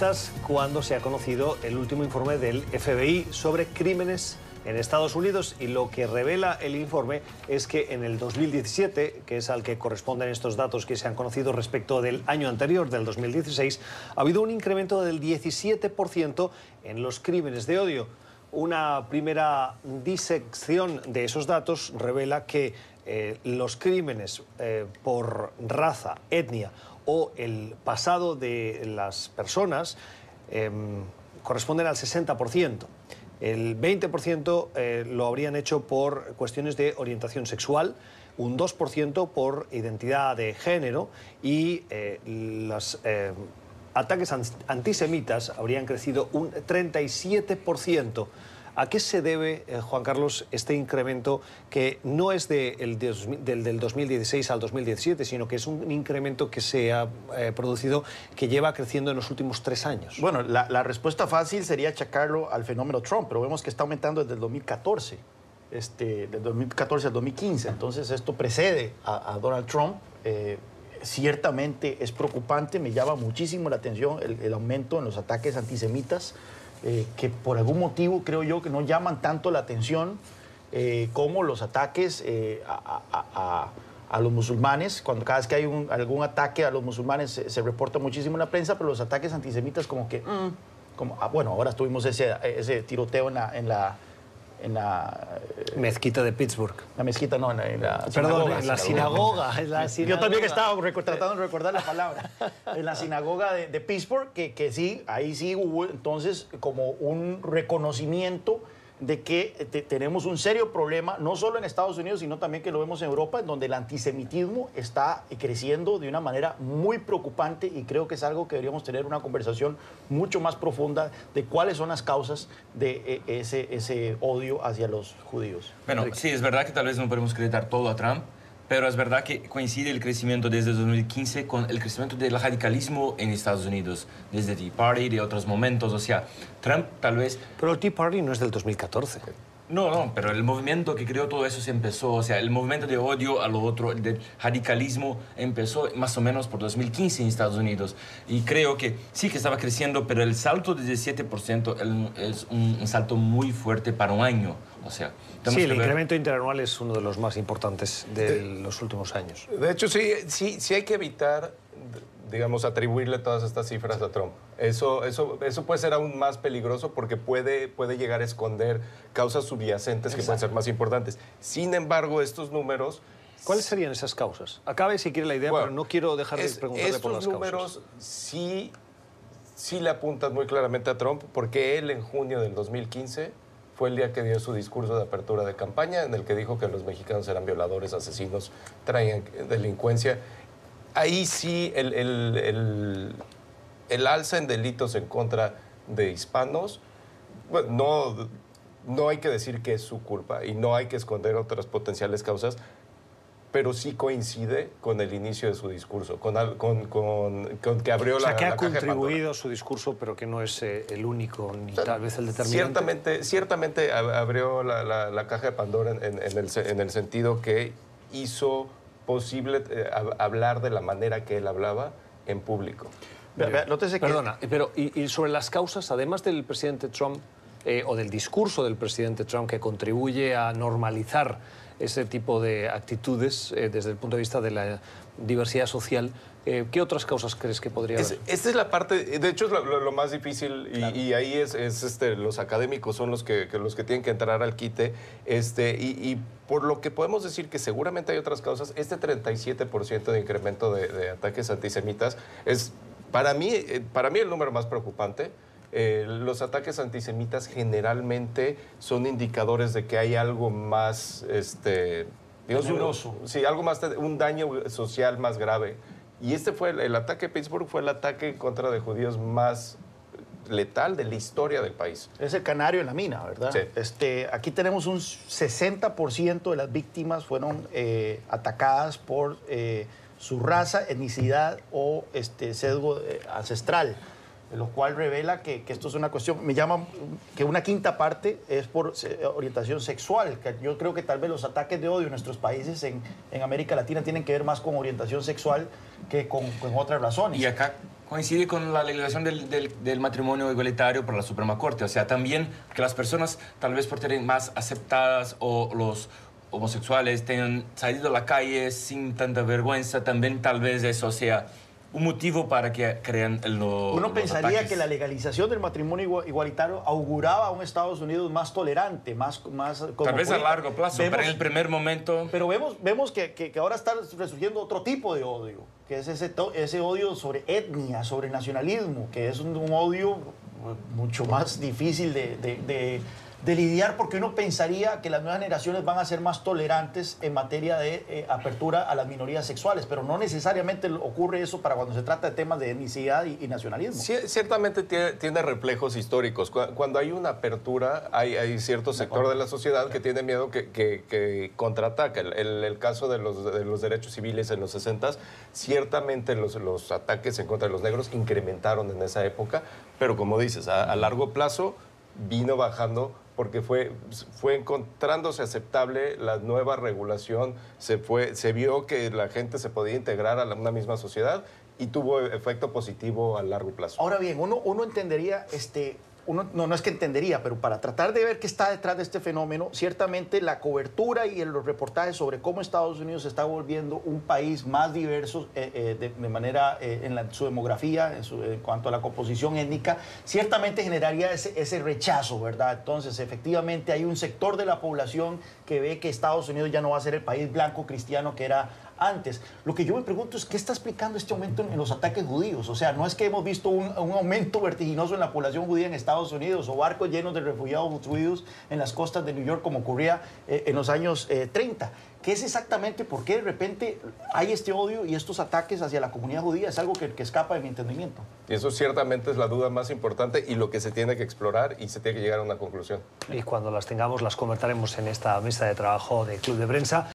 alertas cuando se ha conocido el último informe del FBI sobre crímenes en Estados Unidos, y lo que revela el informe es que en el 2017, que es al que corresponden estos datos que se han conocido respecto del año anterior, del 2016, ha habido un incremento del 17% en los crímenes de odio. Una primera disección de esos datos revela que los crímenes por raza, etnia o el pasado de las personas corresponden al 60%. El 20% lo habrían hecho por cuestiones de orientación sexual, un 2% por identidad de género, y los ataques antisemitas habrían crecido un 37%. ¿A qué se debe, Juan Carlos, este incremento que no es del 2016 al 2017, sino que es un incremento que se ha producido, que lleva creciendo en los últimos 3 años? Bueno, la respuesta fácil sería achacarlo al fenómeno Trump, pero vemos que está aumentando desde el 2014, del 2014 al 2015. Entonces, esto precede a Donald Trump. Ciertamente es preocupante, me llama muchísimo la atención el aumento en los ataques antisemitas, que por algún motivo creo yo que no llaman tanto la atención como los ataques a los musulmanes. Cada vez que hay algún ataque a los musulmanes se reporta muchísimo en la prensa, pero los ataques antisemitas como que... bueno, ahora tuvimos ese tiroteo en la mezquita de Pittsburgh. La mezquita no, Perdón, en la sinagoga. Yo también estaba tratando de recordar la palabra. En la sinagoga de Pittsburgh, que sí, ahí sí hubo entonces como un reconocimiento de que tenemos un serio problema, no solo en Estados Unidos, sino también que lo vemos en Europa, en donde el antisemitismo está creciendo de una manera muy preocupante, y creo que es algo que deberíamos tener una conversación mucho más profunda de cuáles son las causas de ese odio hacia los judíos. Bueno, sí, es verdad que tal vez no podemos creditar todo a Trump, pero es verdad que coincide el crecimiento desde 2015 con el crecimiento del radicalismo en Estados Unidos, desde Tea Party, de otros momentos. O sea, Trump tal vez... Pero el Tea Party no es del 2014. No, pero el movimiento que creó todo eso se empezó, o sea, el movimiento de odio a lo otro, de radicalismo, empezó más o menos por 2015 en Estados Unidos. Y creo que sí que estaba creciendo, pero el salto de 17% es un salto muy fuerte para un año. O sea, sí, el incremento interanual es uno de los más importantes de los últimos años. De hecho, sí hay que evitar, digamos, atribuirle todas estas cifras a Trump. Eso puede ser aún más peligroso, porque puede llegar a esconder causas subyacentes que pueden ser más importantes. Sin embargo, estos números... ¿Cuáles serían esas causas? Acabe si quiere la idea, pero no quiero dejar de preguntarle por las causas. Estos números sí le apuntan muy claramente a Trump, porque él en junio del 2015... fue el día que dio su discurso de apertura de campaña, en el que dijo que los mexicanos eran violadores, asesinos, traían delincuencia. Ahí sí el alza en delitos en contra de hispanos, bueno, no hay que decir que es su culpa y no hay que esconder otras potenciales causas, pero sí coincide con el inicio de su discurso, con que abrió la caja de Pandora. O sea, que ha contribuido su discurso, pero que no es el único, ni tal vez el determinante. Ciertamente abrió la caja de Pandora en el sentido que hizo posible hablar de la manera que él hablaba en público. Perdona, pero y sobre las causas, además del presidente Trump, o del discurso del presidente Trump, que contribuye a normalizar ese tipo de actitudes desde el punto de vista de la diversidad social, ¿qué otras causas crees que podría haber? Esta es la parte, de hecho es lo más difícil, claro. y ahí los académicos son los que tienen que entrar al quite, y por lo que podemos decir que seguramente hay otras causas, este 37% de incremento de ataques antisemitas es, para mí el número más preocupante. Los ataques antisemitas generalmente son indicadores de que hay algo más, algo más, un daño social más grave. Y el ataque de Pittsburgh fue el ataque en contra de judíos más letal de la historia del país. Es el canario en la mina, ¿verdad? Sí. Aquí tenemos un 60% de las víctimas fueron atacadas por su raza, etnicidad o sesgo ancestral, lo cual revela que esto es una cuestión, me llama que una quinta parte es por orientación sexual, que yo creo que tal vez los ataques de odio en nuestros países en América Latina tienen que ver más con orientación sexual que con otras razones. Y acá coincide con la legalización del matrimonio igualitario por la Suprema Corte. O sea, también que las personas, tal vez por tener más aceptadas o los homosexuales tengan salido a la calle sin tanta vergüenza, también tal vez eso sea un motivo para que crean Uno pensaría ataques. que la legalización del matrimonio igualitario auguraba a un Estados Unidos más tolerante, más Tal vez a largo plazo, pero en el primer momento... Pero vemos que ahora está resurgiendo otro tipo de odio, que es ese odio sobre etnia, sobre nacionalismo, que es un odio mucho más difícil de lidiar, porque uno pensaría que las nuevas generaciones van a ser más tolerantes en materia de apertura a las minorías sexuales, pero no necesariamente ocurre eso para cuando se trata de temas de etnicidad y nacionalismo. Ciertamente tiene reflejos históricos. Cuando hay una apertura, hay cierto sector de la sociedad que tiene miedo que contraataca. El caso de los derechos civiles en los 60s, ciertamente los ataques en contra de los negros incrementaron en esa época, pero como dices, a largo plazo vino bajando porque fue encontrándose aceptable la nueva regulación, se vio que la gente se podía integrar a una misma sociedad y tuvo efecto positivo a largo plazo. Ahora bien, uno entendería, no es que entendería, pero para tratar de ver qué está detrás de este fenómeno, ciertamente la cobertura y los reportajes sobre cómo Estados Unidos se está volviendo un país más diverso de manera en su demografía, en cuanto a la composición étnica, ciertamente generaría ese rechazo, ¿verdad? Entonces, efectivamente, hay un sector de la población que ve que Estados Unidos ya no va a ser el país blanco cristiano que era antes. Lo que yo me pregunto es, ¿qué está explicando este aumento en los ataques judíos? O sea, no es que hemos visto un aumento vertiginoso en la población judía en Estados Unidos o barcos llenos de refugiados judíos en las costas de New York como ocurría en los años 30. ¿Qué es exactamente por qué de repente hay este odio y estos ataques hacia la comunidad judía? Es algo que escapa de mi entendimiento. Y eso ciertamente es la duda más importante y lo que se tiene que explorar y se tiene que llegar a una conclusión. Y cuando las tengamos las comentaremos en esta mesa de trabajo de Club de Prensa.